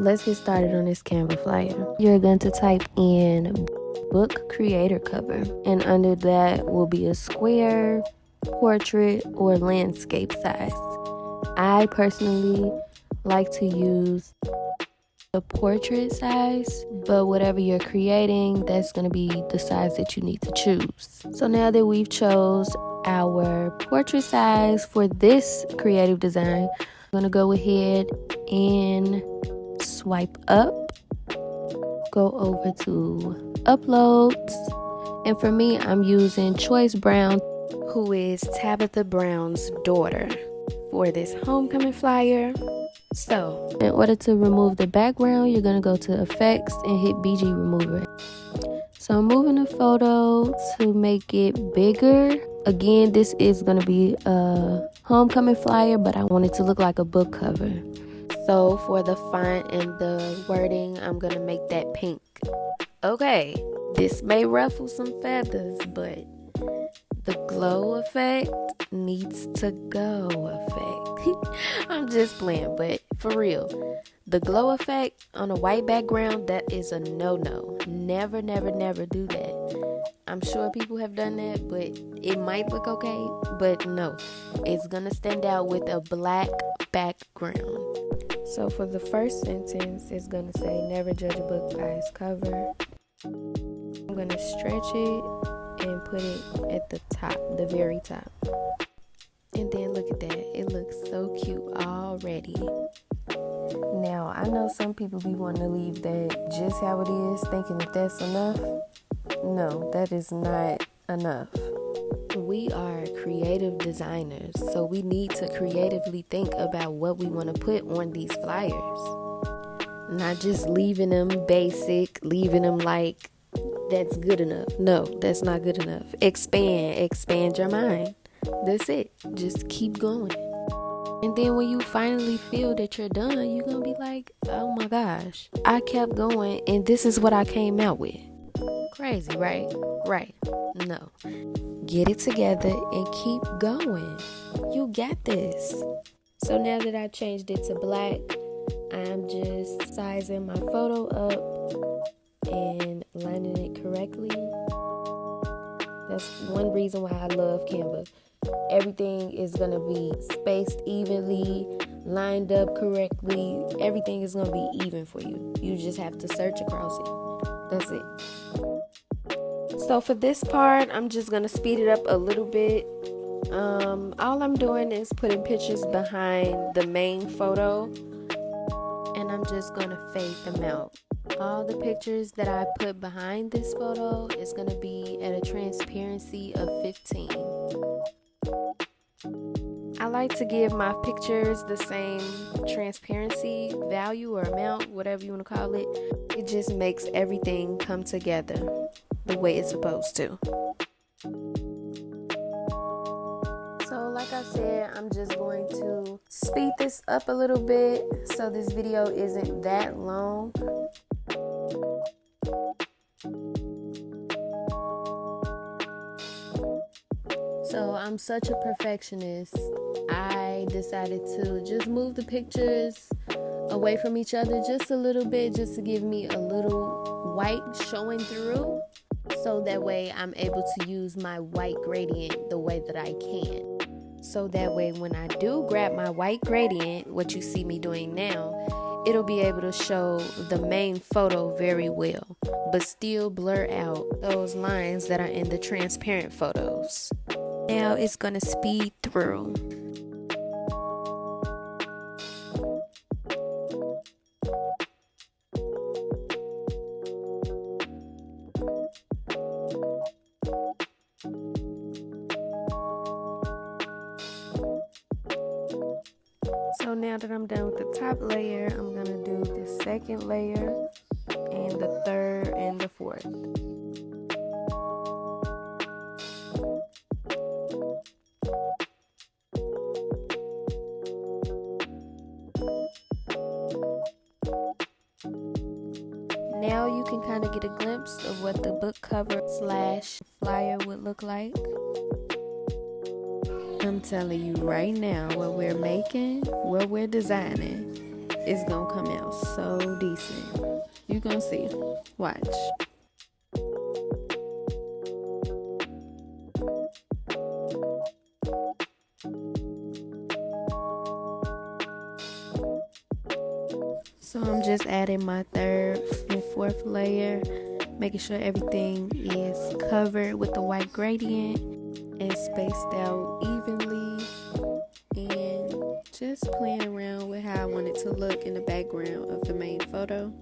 let's get started on this Canva flyer. You're going to type in book creator cover, and under that will be a square, portrait, or landscape size. I personally like to use the portrait size, but whatever you're creating, that's going to be the size that you need to choose. So now that we've chose our portrait size for this creative design, I'm going to go ahead and swipe up, go over to uploads, and for me, I'm using Choice Brown, who is Tabitha Brown's daughter, for this homecoming flyer. So in order to remove the background, you're going to go to effects and hit BG remover. So I'm moving the photo to make it bigger. Again, this is going to be a homecoming flyer, but I want it to look like a book cover. So for the font and the wording, I'm going to make that pink. Okay, this may ruffle some feathers, but the glow effect needs to go effect. I'm just playing, but for real, the glow effect on a white background, that is a no-no. Never, never, never do that. I'm sure people have done that, but it might look okay, but no. It's gonna stand out with a black background. So for the first sentence, it's gonna say, never judge a book by its cover. I'm gonna stretch it and put it at the top, the very top. And then look at that, it looks so cute already. Now, I know some people be wanting to leave that just how it is, thinking that that's enough. No, that is not enough. We are creative designers, so we need to creatively think about what we want to put on these flyers. Not just leaving them basic, leaving them like that's good enough. No, that's not good enough. Expand your mind. That's it. Just keep going. And then when you finally feel that you're done, you're going to be like, oh my gosh, I kept going and this is what I came out with. Crazy, right? Right. No. Get it together and keep going. You got this. So now that I changed it to black, I'm just sizing my photo up and lining it correctly. That's one reason why I love Canva. Everything is going to be spaced evenly, lined up correctly. Everything is going to be even for you. You just have to search across it. That's it. So for this part, I'm just going to speed it up a little bit. All I'm doing is putting pictures behind the main photo, and I'm just going to fade them out. All the pictures that I put behind this photo is going to be at a transparency of 15. I like to give my pictures the same transparency value or amount, whatever you want to call it. It just makes everything come together the way it's supposed to. So like I said, I'm just going to speed this up a little bit so this video isn't that long. So I'm such a perfectionist. I decided to just move the pictures away from each other just a little bit, just to give me a little white showing through, so that way I'm able to use my white gradient the way that I can. So that way when I do grab my white gradient, what you see me doing now, it'll be able to show the main photo very well, but still blur out those lines that are in the transparent photos. Now it's going to speed through. So now that I'm done with the top layer, I'm going to do the second layer and the third and the fourth. Now you can kind of get a glimpse of what the book cover / flyer would look like. I'm telling you right now, what we're making, what we're designing, it's gonna come out so decent. You gonna see. Watch. So I'm just adding my third and fourth layer, making sure everything is covered with the white gradient and spaced out evenly, and just playing around with how I want it to look in the background of the main photo.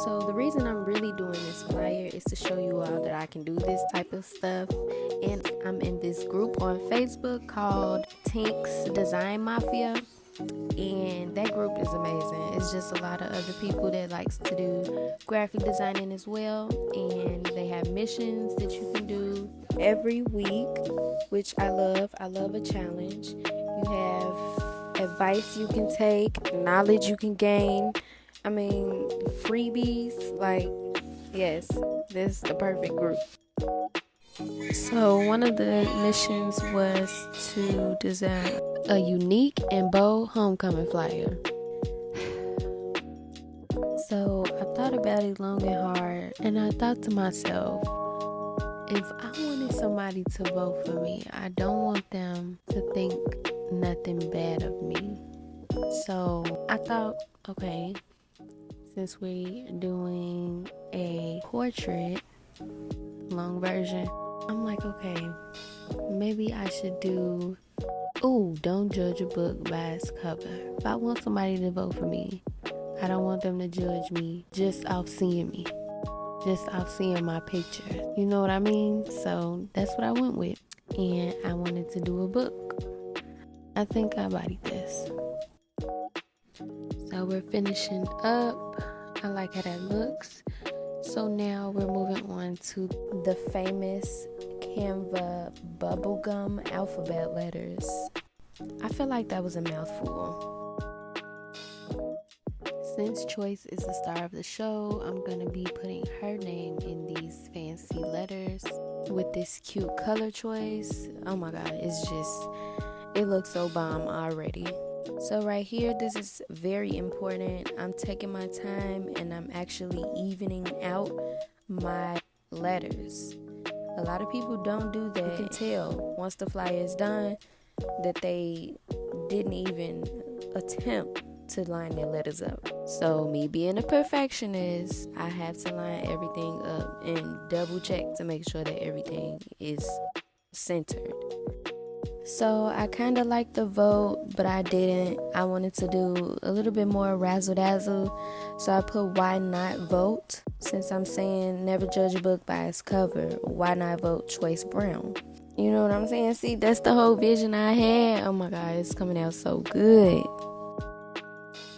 So the reason I'm really doing this flyer is to show you all that I can do this type of stuff. And I'm in this group on Facebook called Tink's Design Mafia. And that group is amazing. It's just a lot of other people that likes to do graphic designing as well. And they have missions that you can do every week, which I love. I love a challenge. You have advice you can take, knowledge you can gain. I mean, freebies, like, yes, this is the perfect group. So one of the missions was to design a unique and bold homecoming flyer. So I thought about it long and hard, and I thought to myself, if I wanted somebody to vote for me, I don't want them to think nothing bad of me. So I thought, okay, since we're doing a portrait, long version, I'm like, okay, maybe I should do, don't judge a book by its cover. If I want somebody to vote for me, I don't want them to judge me just off seeing me, just off seeing my picture. You know what I mean? So that's what I went with. And I wanted to do a book. I think I bodied this. So we're finishing up. I like how that looks. So now we're moving on to the famous Canva bubblegum alphabet letters. I feel like that was a mouthful. Since Choice is the star of the show, I'm gonna be putting her name in these fancy letters with this cute color choice. Oh my god, it looks so bomb already. So right here, this is very important. I'm taking my time and I'm actually evening out my letters. A lot of people don't do that. You can tell once the flyer is done that they didn't even attempt to line their letters up. So me being a perfectionist, I have to line everything up and double check to make sure that everything is centered. So I kind of liked the vote, but I didn't. I wanted to do a little bit more razzle dazzle. So I put why not vote? Since I'm saying never judge a book by its cover, why not vote Choice Brown? You know what I'm saying? See, that's the whole vision I had. Oh my god, it's coming out so good.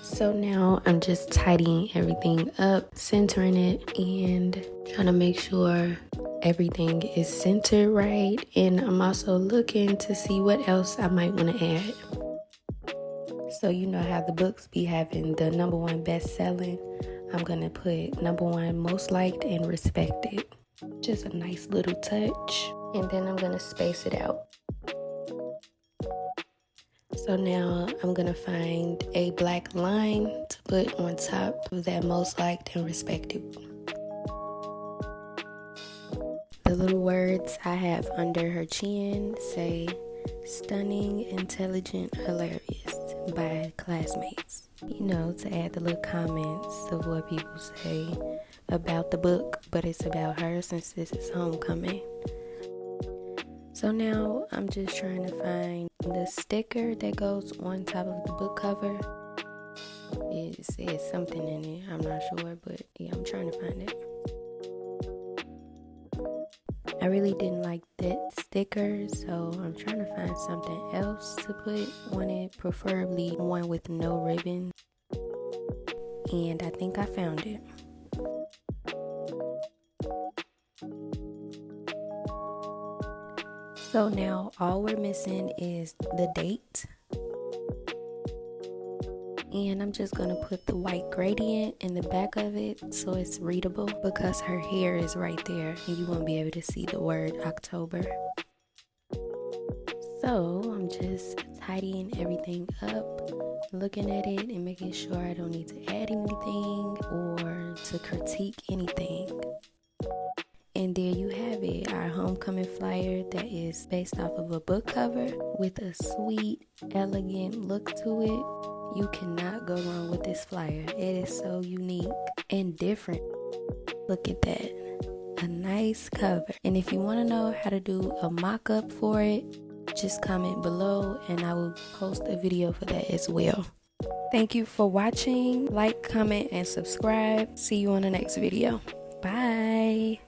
So now I'm just tidying everything up, centering it, and trying to make sure everything is centered right. And I'm also looking to see what else I might want to add. So you know how the books be having the number one best selling. I'm going to put number one most liked and respected. Just a nice little touch. And then I'm going to space it out. So now I'm going to find a black line to put on top of that most liked and respected. The little words I have under her chin say, stunning, intelligent, hilarious by classmates. You know, to add the little comments of what people say about the book, but it's about her since this is homecoming. So now I'm just trying to find the sticker that goes on top of the book cover. It says something in it, I'm not sure, but yeah, I'm trying to find it. I really didn't like that sticker, so I'm trying to find something else to put on it, preferably one with no ribbon. And I think I found it. So now all we're missing is the date. And I'm just gonna put the white gradient in the back of it so it's readable, because her hair is right there and you won't be able to see the word October. So I'm just tidying everything up, looking at it and making sure I don't need to add anything or to critique anything. And there you have it, our homecoming flyer that is based off of a book cover with a sweet, elegant look to it. You cannot go wrong with this flyer. It is so unique and different. Look at that, a nice cover. And if you want to know how to do a mock-up for it, just comment below and I will post a video for that as well. Thank you for watching. Like, comment, and subscribe. See you on the next video. Bye.